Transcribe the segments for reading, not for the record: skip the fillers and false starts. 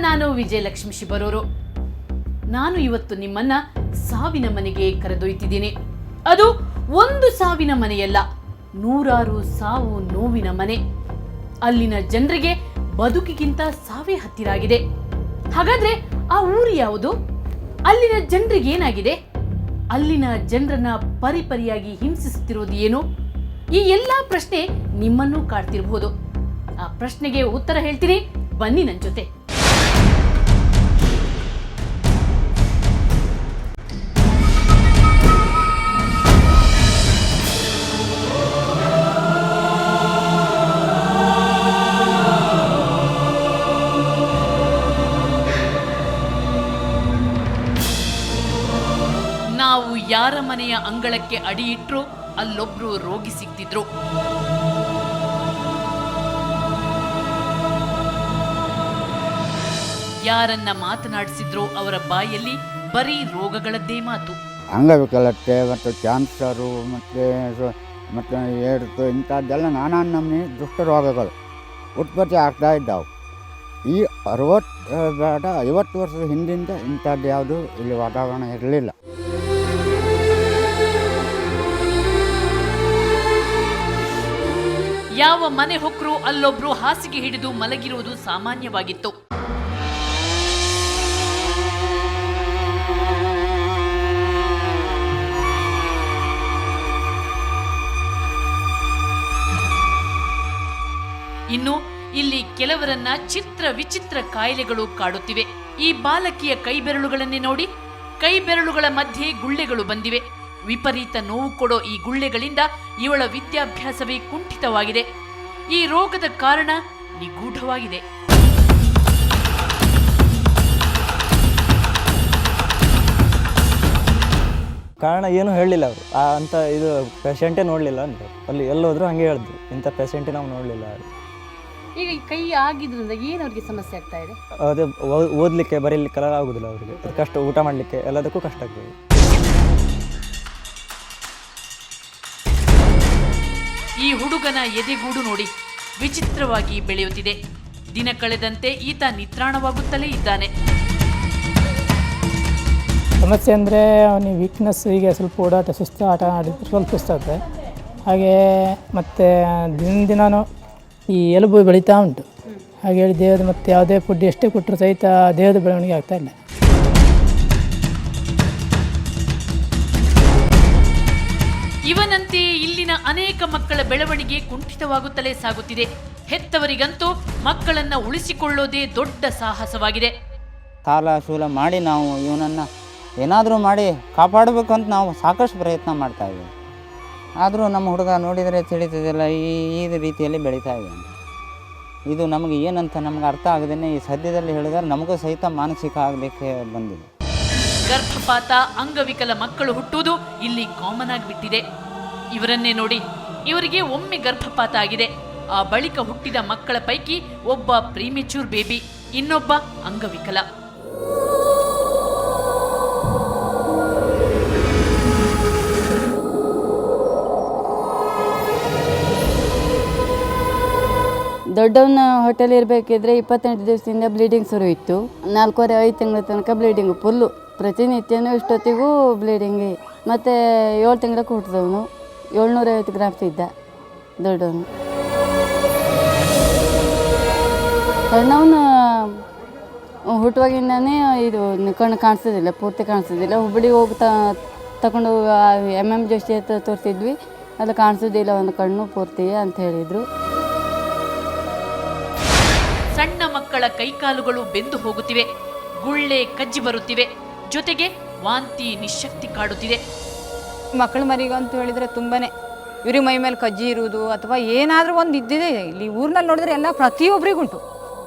ನಾನು ವಿಜಯಲಕ್ಷ್ಮಿ ಶಿಬರೂರು. ನಾನು ಇವತ್ತು ನಿಮ್ಮನ್ನ ಸಾವಿನ ಮನೆಗೆ ಕರೆದೊಯ್ತಿದ್ದೀನಿ. ಅದು ಒಂದು ಸಾವಿನ ಮನೆಯಲ್ಲ, ನೂರಾರು ಸಾವು ನೋವಿನ ಮನೆ. ಅಲ್ಲಿನ ಜನರಿಗೆ ಬದುಕಿಗಿಂತ ಸಾವೇ ಹತ್ತಿರ ಆಗಿದೆ. ಹಾಗಾದ್ರೆ ಆ ಊರು ಯಾವುದು? ಅಲ್ಲಿನ ಜನರಿಗೆ ಏನಾಗಿದೆ? ಅಲ್ಲಿನ ಜನರನ್ನ ಪರಿಪರಿಯಾಗಿ ಹಿಂಸಿಸುತ್ತಿರುವುದು ಏನು? ಈ ಎಲ್ಲಾ ಪ್ರಶ್ನೆ ನಿಮ್ಮನ್ನು ಕಾಡ್ತಿರಬಹುದು. ಆ ಪ್ರಶ್ನೆಗೆ ಉತ್ತರ ಹೇಳ್ತೀನಿ, ಬನ್ನಿ ನನ್ನ ಜೊತೆ. ನಾವು ಯಾರ ಮನೆಯ ಅಂಗಳಕ್ಕೆ ಅಡಿ ಇಟ್ರು ಅಲ್ಲೊಬ್ರು ರೋಗಿ ಸಿಗ್ತಿದ್ರು. ಯಾರನ್ನ ಮಾತನಾಡಿಸಿದ್ರು ಅವರ ಬಾಯಲ್ಲಿ ಬರೀ ರೋಗಗಳದ್ದೇ ಮಾತು. ಅಂಗವಿಕಲತೆ ಮತ್ತು ಕ್ಯಾನ್ಸರು ಮತ್ತು ಏಡ್ಸು ಇಂಥದ್ದೆಲ್ಲ ನಾನಾ ನಮೂನೆ ದುಷ್ಟ ರೋಗಗಳು ಉತ್ಪತ್ತಿ ಆಗ್ತಾ ಇದ್ದಾವೆ. ಈ 50 ವರ್ಷದ ಹಿಂದಿಂದ ಇಂಥದ್ದು ಯಾವುದು ಇಲ್ಲಿ ವಾತಾವರಣ ಇರಲಿಲ್ಲ. ಯಾವ ಮನೆ ಹೊಕ್ಕರು ಅಲ್ಲೊಬ್ರು ಹಾಸಿಗೆ ಹಿಡಿದು ಮಲಗಿರುವುದು ಸಾಮಾನ್ಯವಾಗಿತ್ತು. ಇನ್ನು ಇಲ್ಲಿ ಕೆಲವರನ್ನ ಚಿತ್ರ ವಿಚಿತ್ರ ಕಾಯಿಲೆಗಳು ಕಾಡುತ್ತಿವೆ. ಈ ಬಾಲಕಿಯ ಕೈಬೆರಳುಗಳನ್ನೇ ನೋಡಿ. ಕೈಬೆರಳುಗಳ ಮಧ್ಯೆ ಗುಳ್ಳೆಗಳು ಬಂದಿವೆ. ವಿಪರೀತ ನೋವು ಕೊಡೋ ಈ ಗುಳ್ಳೆಗಳಿಂದ ಇವಳ ವಿದ್ಯಾಭ್ಯಾಸವೇ ಕುಂಠಿತವಾಗಿದೆ. ಈ ರೋಗದ ಕಾರಣ ನಿಗೂಢವಾಗಿದೆ. ಕಾರಣ ಏನು ಹೇಳಲಿಲ್ಲ ಅವರು. ಅಂತ ಇದು ಪೇಷಂಟೇ ನೋಡಲಿಲ್ಲ ಅಂದರು. ಅಲ್ಲಿ ಎಲ್ಲೋದ್ರು ಹಾಗೆ ಹೇಳಿದ್ರು, ಇಂಥ ಪೇಷಂಟೇ ನಾವು ನೋಡಲಿಲ್ಲ. ಈಗ ಕೈ ಆಗಿದ್ರಿಂದ ಏನು ಅವ್ರಿಗೆ ಸಮಸ್ಯೆ ಆಗ್ತಾ ಇದೆ? ಅದೇ ಓದಲಿಕ್ಕೆ ಬರೀಲಿಕ್ಕೆಲ್ಲ ಆಗೋದಿಲ್ಲ ಅವರಿಗೆ. ಕಷ್ಟ, ಊಟ ಮಾಡಲಿಕ್ಕೆ ಎಲ್ಲದಕ್ಕೂ ಕಷ್ಟ ಆಗ್ತದೆ. ಈ ಹುಡುಗನ ಎದೆಗೂಡು ನೋಡಿ, ವಿಚಿತ್ರವಾಗಿ ಬೆಳೆಯುತ್ತಿದೆ. ದಿನ ಕಳೆದಂತೆ ಈತ ನಿತ್ರಾಣವಾಗುತ್ತಲೇ ಇದ್ದಾನೆ. ಸಮಸ್ಯೆ ಅಂದರೆ ಅವನಿಗೆ ವೀಕ್ನೆಸ್, ಈಗ ಸ್ವಲ್ಪ ಓಡಾಟ ಸುಸ್ತು, ಆಟ ಆಡಿದ್ರೆ ಸ್ವಲ್ಪ ಸುಸ್ತಾಗುತ್ತೆ. ಹಾಗೆ ಮತ್ತು ದಿನದಿನೂ ಈ ಎಲುಬು ಬೆಳೀತಾ ಉಂಟು. ಹಾಗೆ ಹೇಳಿ ದೇಹದ ಮತ್ತು ಯಾವುದೇ ಫುಡ್ ಎಷ್ಟೇ ಕೊಟ್ಟರು ಸಹಿತ ದೇಹದ ಬೆಳವಣಿಗೆ ಆಗ್ತಾ ಇಲ್ಲ. ಇವನಂತೆ ಇಲ್ಲಿನ ಅನೇಕ ಮಕ್ಕಳ ಬೆಳವಣಿಗೆ ಕುಂಠಿತವಾಗುತ್ತಲೇ ಸಾಗುತ್ತಿದೆ. ಹೆತ್ತವರಿಗಂತೂ ಮಕ್ಕಳನ್ನ ಉಳಿಸಿಕೊಳ್ಳೋದೇ ದೊಡ್ಡ ಸಾಹಸವಾಗಿದೆ. ಸಾಲ ಶೂಲ ಮಾಡಿ ನಾವು ಇವನನ್ನು ಏನಾದರೂ ಮಾಡಿ ಕಾಪಾಡಬೇಕಂತ ನಾವು ಸಾಕಷ್ಟು ಪ್ರಯತ್ನ ಮಾಡ್ತಾ ಇದ್ದೀವಿ. ಆದರೂ ನಮ್ಮ ಹುಡುಗ ನೋಡಿದರೆ ತಿಳಿತದಿಲ್ಲ, ಈ ರೀತಿಯಲ್ಲಿ ಬೆಳೀತಾ ಇದ್ದಾನೆ. ಇದು ನಮಗೆ ಏನಂತ ನಮ್ಗೆ ಅರ್ಥ ಆಗದೇನೆ ಈ ಸದ್ಯದಲ್ಲಿ ಹೇಳಿದ್ರೆ ನಮಗೂ ಸಹಿತ ಮಾನಸಿಕ ಆಗಲಿಕ್ಕೆ ಬಂದಿದೆ. ಗರ್ಭಪಾತ, ಅಂಗವಿಕಲ ಮಕ್ಕಳು ಹುಟ್ಟುವುದು ಇಲ್ಲಿ ಕಾಮನ್ ಆಗಿಬಿಟ್ಟಿದೆ. ಇವರನ್ನೇ ನೋಡಿ. ಇವರಿಗೆ ಒಮ್ಮೆ ಗರ್ಭಪಾತ ಆಗಿದೆ. ಆ ಬಳಿಕ ಹುಟ್ಟಿದ ಮಕ್ಕಳ ಪೈಕಿ ಒಬ್ಬ ಪ್ರೀಮೆಚ್ಯೂರ್ ಬೇಬಿ, ಇನ್ನೊಬ್ಬ ಅಂಗವಿಕಲ. ದೊಡ್ಡವನ ಹೋಟೆಲ್ ಇರಬೇಕಿದ್ರೆ 28 ದಿವಸದಿಂದ ಬ್ಲೀಡಿಂಗ್ ಶುರು ಇತ್ತು. 4-5 ತಿಂಗಳ ತನಕ ಬ್ಲೀಡಿಂಗು ಫುಲ್ಲು. ಪ್ರತಿನಿತ್ಯನೂ ಇಷ್ಟೊತ್ತಿಗೂ ಬ್ಲೀಡಿಂಗ್. ಮತ್ತು 7 ತಿಂಗಳಕ್ಕೆ ಹುಟ್ಟಿದವನು 750 ಗ್ರಾಮ್ಸ್ ಇದ್ದ ದೊಡ್ಡವನು. ಸಣ್ಣವನು ಹುಟ್ಟುವಾಗಿಂದನೇ ಇದು ಕಣ್ಣು ಕಾಣಿಸೋದಿಲ್ಲ, ಪೂರ್ತಿ ಕಾಣಿಸೋದಿಲ್ಲ. ಹುಬ್ಬಳ್ಳಿಗೆ ಹೋಗಿ ತಗೊಂಡು MM ಜೋಶಿ ಹತ್ರ ತೋರಿಸಿದ್ವಿ. ಅದು ಕಾಣಿಸೋದಿಲ್ಲ ಒಂದು ಕಣ್ಣು ಪೂರ್ತಿ ಅಂತ ಹೇಳಿದರು. ಸಣ್ಣ ಮಕ್ಕಳ ಕೈಕಾಲುಗಳು ಬೆಂದು ಹೋಗುತ್ತಿವೆ, ಗುಳ್ಳೆ ಕಜ್ಜಿ ಬರುತ್ತಿವೆ, ಜೊತೆಗೆ ವಾಂತಿ, ನಿಶಕ್ತಿ ಕಾಡುತ್ತಿದೆ. ಮಕ್ಕಳ ಮರಿಗೆ ಅಂತ ಹೇಳಿದರೆ ತುಂಬಾ ಇವ್ರಿಗೆ ಮೈ ಮೇಲೆ ಕಜ್ಜಿ ಇರುವುದು ಅಥವಾ ಏನಾದರೂ ಒಂದು ಇದ್ದಿದೆ. ಇಲ್ಲಿ ಊರಿನಲ್ಲಿ ನೋಡಿದ್ರೆ ಎಲ್ಲ ಪ್ರತಿಯೊಬ್ಬರಿಗುಂಟು.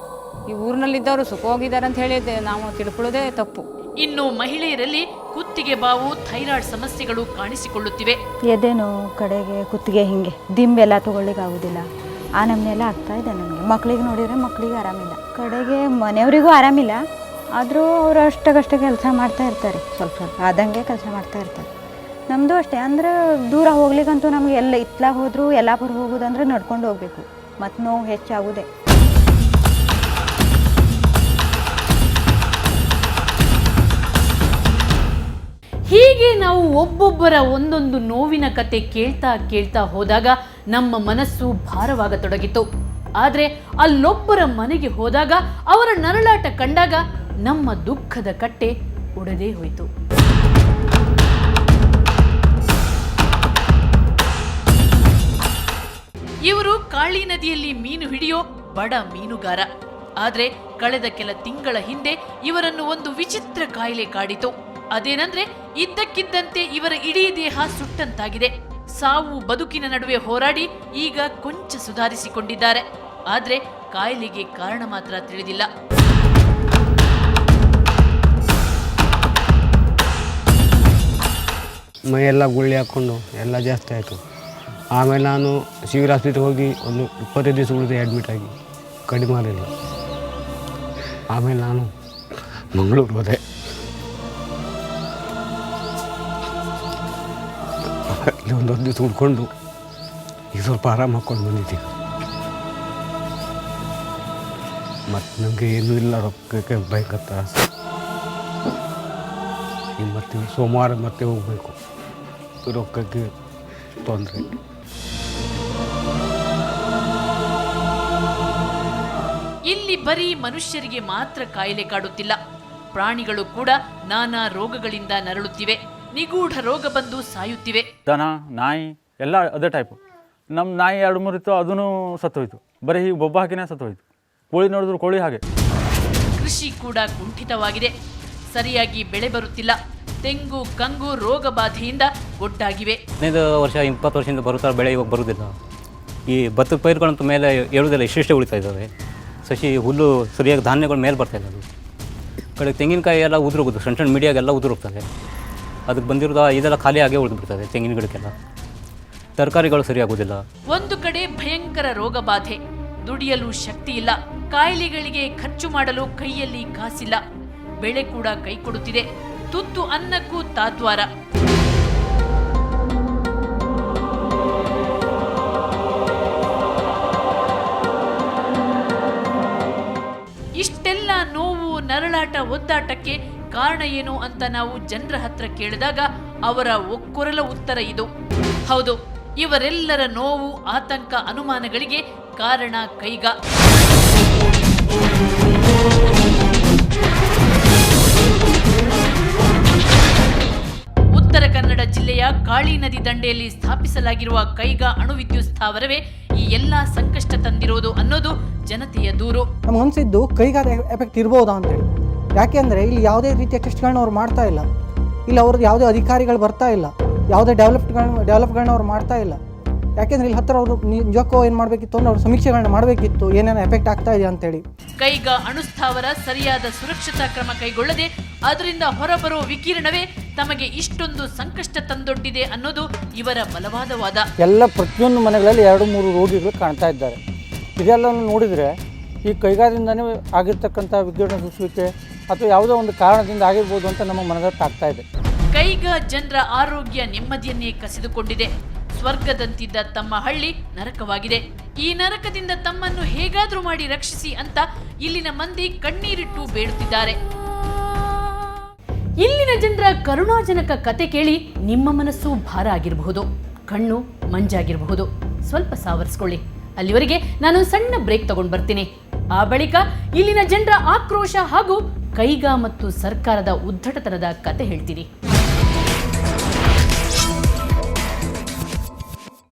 ಈ ಊರಿನಲ್ಲಿದ್ದವರು ಸುಖವಾಗಿದ್ದಾರೆ ಅಂತ ಹೇಳಿದೆ ನಾವು ತಿಳ್ಕೊಳ್ಳೋದೇ ತಪ್ಪು. ಇನ್ನು ಮಹಿಳೆಯರಲ್ಲಿ ಕುತ್ತಿಗೆ ಬಾವು, ಥೈರಾಯ್ಡ್ ಸಮಸ್ಯೆಗಳು ಕಾಣಿಸಿಕೊಳ್ಳುತ್ತಿವೆ. ಎದೆ ನೋವು ಕಡೆಗೆ ಕುತ್ತಿಗೆ ಹಿಂಗೆ ದಿಂಬೆಲ್ಲ ತಗೊಳ್ಳಿಕ್ಕೆ ಆಗೋದಿಲ್ಲ. ಆ ನಮ್ಮನೆಲ್ಲ ಆಗ್ತಾ ಇದೆ ನಮಗೆ. ಮಕ್ಕಳಿಗೆ ನೋಡಿದರೆ ಮಕ್ಕಳಿಗೆ ಆರಾಮಿಲ್ಲ, ಕಡೆಗೆ ಮನೆಯವರಿಗೂ ಆರಾಮಿಲ್ಲ. ಆದರೂ ಅವರು ಅಷ್ಟಕ್ಕಷ್ಟೇ ಕೆಲಸ ಮಾಡ್ತಾ ಇರ್ತಾರೆ, ಸ್ವಲ್ಪ ಆದಂಗೆ ಕೆಲಸ ಮಾಡ್ತಾ ಇರ್ತಾರೆ. ನಮ್ಮದು ಅಷ್ಟೇ. ಅಂದರೆ ದೂರ ಹೋಗ್ಲಿಕ್ಕಂತೂ ನಮಗೆ ಎಲ್ಲ ಇತ್ಲಾಗ ಹೋದರೂ ಯಲ್ಲಾಪುರ ಹೋಗೋದಂದ್ರೆ ನಡ್ಕೊಂಡು ಹೋಗಬೇಕು, ಮತ್ತು ನೋವು ಹೆಚ್ಚಾಗುವುದೇ. ಹೀಗೆ ನಾವು ಒಬ್ಬೊಬ್ಬರ ಒಂದೊಂದು ನೋವಿನ ಕತೆ ಕೇಳ್ತಾ ಕೇಳ್ತಾ ಹೋದಾಗ ನಮ್ಮ ಮನಸ್ಸು ಭಾರವಾಗತೊಡಗಿತು. ಆದರೆ ಅಲ್ಲೊಬ್ಬರ ಮನೆಗೆ ಹೋದಾಗ ಅವರ ನರಳಾಟ ಕಂಡಾಗ ನಮ್ಮ ದುಃಖದ ಕಟ್ಟೆ ಒಡೆದೇ ಹೋಯಿತು. ಇವರು ಕಾಳಿ ನದಿಯಲ್ಲಿ ಮೀನು ಹಿಡಿಯೋ ಬಡ ಮೀನುಗಾರ. ಆದ್ರೆ ಕಳೆದ ಕೆಲ ತಿಂಗಳ ಹಿಂದೆ ಇವರನ್ನು ಒಂದು ವಿಚಿತ್ರ ಕಾಯಿಲೆ ಕಾಡಿತು. ಅದೇನಂದ್ರೆ ಇದ್ದಕ್ಕಿದ್ದಂತೆ ಇವರ ಇಡೀ ದೇಹ ಸುಟ್ಟಂತಾಗಿದೆ. ಸಾವು ಬದುಕಿನ ನಡುವೆ ಹೋರಾಡಿ ಈಗ ಕೊಂಚ ಸುಧಾರಿಸಿಕೊಂಡಿದ್ದಾರೆ. ಆದ್ರೆ ಕಾಯಿಲೆಗೆ ಕಾರಣ ಮಾತ್ರ ತಿಳಿದಿಲ್ಲ. ಮೈಯೆಲ್ಲ ಗುಳ್ಳಿ ಹಾಕ್ಕೊಂಡು ಎಲ್ಲ ಜಾಸ್ತಿ ಆಯಿತು. ಆಮೇಲೆ ನಾನು ಸಿವಿಲ್ ಹಾಸ್ಪಿಟ್ಲಿಗೆ ಹೋಗಿ ಒಂದು 25 ದಿವಸ ಉಳಿದು ಅಡ್ಮಿಟ್ ಆಗಿ ಕಡಿಮೆ ಆಗಲಿಲ್ಲ. ಆಮೇಲೆ ನಾನು ಮಂಗಳೂರು ಹೋದೆ. ಅಲ್ಲಿ ಒಂದು ದಿವಸ ಉಳ್ಕೊಂಡು ಈಗ ಸ್ವಲ್ಪ ಆರಾಮ ಹಾಕ್ಕೊಂಡು ಬಂದಿದ್ದೀವಿ. ಮತ್ತು ನನಗೆ ಏನೂ ಇಲ್ಲ, ರೊಕ್ಕಕ್ಕೆ ಬೇಕಂತ ಆಸೆ. ಈಗ ಮತ್ತೆ ಸೋಮವಾರ ಮತ್ತೆ ಹೋಗಬೇಕು, ರೊಕ್ಕಕ್ಕೆ ತೊಂದರೆ. ಇಲ್ಲಿ ಬರೀ ಮನುಷ್ಯರಿಗೆ ಮಾತ್ರ ಕಾಯಿಲೆ ಕಾಡುತ್ತಿಲ್ಲ, ಪ್ರಾಣಿಗಳು ಕೂಡ ನಾನಾ ರೋಗಗಳಿಂದ ನರಳುತ್ತಿವೆ. ನಿಗೂಢ ರೋಗ ಬಂದು ಸಾಯುತ್ತಿವೆ. ದನ, ನಾಯಿ ಎಲ್ಲ ಅದೇ ಟೈಪು. ನಮ್ಮ ನಾಯಿ 2-3 ಇತ್ತು, ಅದೂ ಸತ್ತೋಯ್ತು. ಬರೀ ಹೀಗೆ ಬೊಬ್ಬ ಹಾಕಿನೇ ಸತ್ತೋಯ್ತು. ಕೋಳಿ ನೋಡಿದ್ರು ಕೋಳಿ ಹಾಗೆ. ಕೃಷಿ ಕೂಡ ಕುಂಠಿತವಾಗಿದೆ. ಸರಿಯಾಗಿ ಬೆಳೆ ಬರುತ್ತಿಲ್ಲ. ತೆಂಗು ಕಂಗು ರೋಗ ಬಾಧೆಯಿಂದ ಒಡ್ಡಾಗಿವೆ. 15 ವರ್ಷ 20 ವರ್ಷದಿಂದ ಬರುತ್ತಾ ಬೆಳೆ ಇವಾಗ ಬರುವುದಿಲ್ಲ. ಈ ಭತ್ತದ ಪೈರುಗಳಂತ ಮೇಲೆ ಏಳುವುದಿಲ್ಲ, ಇಷ್ಟೇ ಉಳಿತಾ ಇದ್ದಾವೆ. ಸಸಿ ಹುಲ್ಲು ಸರಿಯಾಗಿ ಧಾನ್ಯಗಳ ಮೇಲೆ ಬರ್ತಾ ಇಲ್ಲ. ಅದು ಕಡೆ ತೆಂಗಿನಕಾಯಿ ಎಲ್ಲ ಉದುರೋಗೋದು, ಸಣ್ಣ ಸಣ್ಣ ಮೀಡಿಯಾಗೆಲ್ಲ ಉದುರೋಗ್ತದೆ. ಅದಕ್ಕೆ ಬಂದಿರೋದು ಇದೆಲ್ಲ ಖಾಲಿ ಆಗೇ ಉಳಿದು ಬಿಡ್ತದೆ. ತೆಂಗಿನ ಗಿಡಕ್ಕೆಲ್ಲ ತರಕಾರಿಗಳು ಸರಿಯಾಗೋದಿಲ್ಲ. ಒಂದು ಕಡೆ ಭಯಂಕರ ರೋಗ ಬಾಧೆ, ದುಡಿಯಲು ಶಕ್ತಿ ಇಲ್ಲ, ಕಾಯಿಲೆಗಳಿಗೆ ಖರ್ಚು ಮಾಡಲು ಕೈಯಲ್ಲಿ ಕಾಸಿಲ್ಲ. ಬೆಳೆ ಕೂಡ ಕೈ ಕೊಡುತ್ತಿದೆ, ತುತ್ತು ಅನ್ನಕ್ಕೂ ತಾತ್ವಾರ. ಇಷ್ಟೆಲ್ಲ ನೋವು, ನರಳಾಟ, ಒದ್ದಾಟಕ್ಕೆ ಕಾರಣ ಏನು ಅಂತ ನಾವು ಜನರ ಹತ್ರ ಕೇಳಿದಾಗ ಅವರ ಒಕ್ಕೊರಲ ಉತ್ತರ ಇದು. ಹೌದು, ಇವರೆಲ್ಲರ ನೋವು, ಆತಂಕ, ಅನುಮಾನಗಳಿಗೆ ಕಾರಣ ಕೈಗಾ. ಉತ್ತರ ಕನ್ನಡ ಜಿಲ್ಲೆಯ ಕಾಳಿ ನದಿ ದಂಡೆಯಲ್ಲಿ ಸ್ಥಾಪಿಸಲಾಗಿರುವ ಕೈಗಾ ಅಣು ವಿದ್ಯುತ್ ಸ್ಥಾವರವೇ ಈ ಎಲ್ಲಾ ಸಂಕಷ್ಟ ತಂದಿರೋದು ಅನ್ನೋದು ಜನತೆಯ ದೂರು. ನಮ್ಗೆ ಅನಿಸಿದ್ದು ಕೈಗಾದ ಎಫೆಕ್ಟ್ ಇರ್ಬೋದಾ ಅಂತೇಳಿ. ಯಾಕೆಂದರೆ ಇಲ್ಲಿ ಯಾವುದೇ ರೀತಿಯ ಟೆಸ್ಟ್ಗಳನ್ನ ಅವ್ರು ಮಾಡ್ತಾ ಇಲ್ಲ. ಇಲ್ಲಿ ಅವ್ರದ್ದು ಯಾವುದೇ ಅಧಿಕಾರಿಗಳು ಬರ್ತಾ ಇಲ್ಲ, ಯಾವುದೇ ಡೆವಲಪ್ಗಳನ್ನ ಅವ್ರು ಮಾಡ್ತಾ ಇಲ್ಲ. ಯಾಕೆಂದರೆ ಇಲ್ಲಿ ಹತ್ತಿರ ಅವರು ನಿಜಕ್ಕೂ ಏನು ಮಾಡಬೇಕಿತ್ತು ಅಂದ್ರೆ ಅವ್ರು ಸಮೀಕ್ಷೆಗಳನ್ನ ಮಾಡಬೇಕಿತ್ತು, ಏನೇನು ಎಫೆಕ್ಟ್ ಆಗ್ತಾ ಇದೆ ಅಂತೇಳಿ. ಕೈಗಾ ಅಣುಸ್ಥಾವರ ಸರಿಯಾದ ಸುರಕ್ಷತಾ ಕ್ರಮ ಕೈಗೊಳ್ಳದೆ ಅದರಿಂದ ಹೊರಬರೋ ವಿಕಿರಣವೇ ತಮಗೆ ಇಷ್ಟೊಂದು ಸಂಕಷ್ಟ ತಂದೊಡ್ಡಿದೆ ಅನ್ನೋದು ಇವರ ಬಲವಾದ ವಾದ. ಎಲ್ಲ ಪ್ರತಿಯೊಂದು ಮನೆಗಳಲ್ಲಿ 2-3 ರೋಗಿಗಳು ಕಾಣ್ತಾ ಇದ್ದಾರೆ. ಇದೆಲ್ಲವನ್ನು ನೋಡಿದರೆ ಈ ಕೈಗಾರಿಂದನೇ ಆಗಿರ್ತಕ್ಕಂಥ ವಿಕಿರಣ ಸೂಸುವಿಕೆ ಅಥವಾ ಯಾವುದೋ ಒಂದು ಕಾರಣದಿಂದ ಆಗಿರ್ಬೋದು ಅಂತ ನಮ್ಮ ಮನದಟ್ಟಾಗ್ತಾ ಇದೆ. ಕೈಗಾ ಜನರ ಆರೋಗ್ಯ ನೆಮ್ಮದಿಯನ್ನೇ ಕಸಿದುಕೊಂಡಿದೆ. ಸ್ವರ್ಗದಂತಿದ್ದ ತಮ್ಮ ಹಳ್ಳಿ ನರಕವಾಗಿದೆ. ಈ ನರಕದಿಂದ ತಮ್ಮನ್ನು ಹೇಗಾದ್ರೂ ಮಾಡಿ ರಕ್ಷಿಸಿ ಅಂತ ಇಲ್ಲಿನ ಮಂದಿ ಕಣ್ಣೀರಿಟ್ಟು ಬೇಡುತ್ತಿದ್ದಾರೆ. ಇಲ್ಲಿನ ಜನರ ಕರುಣಾಜನಕ ಕತೆ ಕೇಳಿ ನಿಮ್ಮ ಮನಸ್ಸು ಭಾರ ಆಗಿರಬಹುದು, ಕಣ್ಣು ಮಂಜಾಗಿರಬಹುದು. ಸ್ವಲ್ಪ ಸಾವರಿಸ್ಕೊಳ್ಳಿ. ಅಲ್ಲಿವರೆಗೆ ನಾನು ಸಣ್ಣ ಬ್ರೇಕ್ ತಗೊಂಡು ಬರ್ತೀನಿ. ಆ ಬಳಿಕ ಇಲ್ಲಿನ ಜನರ ಆಕ್ರೋಶ ಹಾಗೂ ಕೈಗಾ ಮತ್ತು ಸರ್ಕಾರದ ಉದ್ದಟತನದ ಕತೆ ಹೇಳ್ತೀನಿ.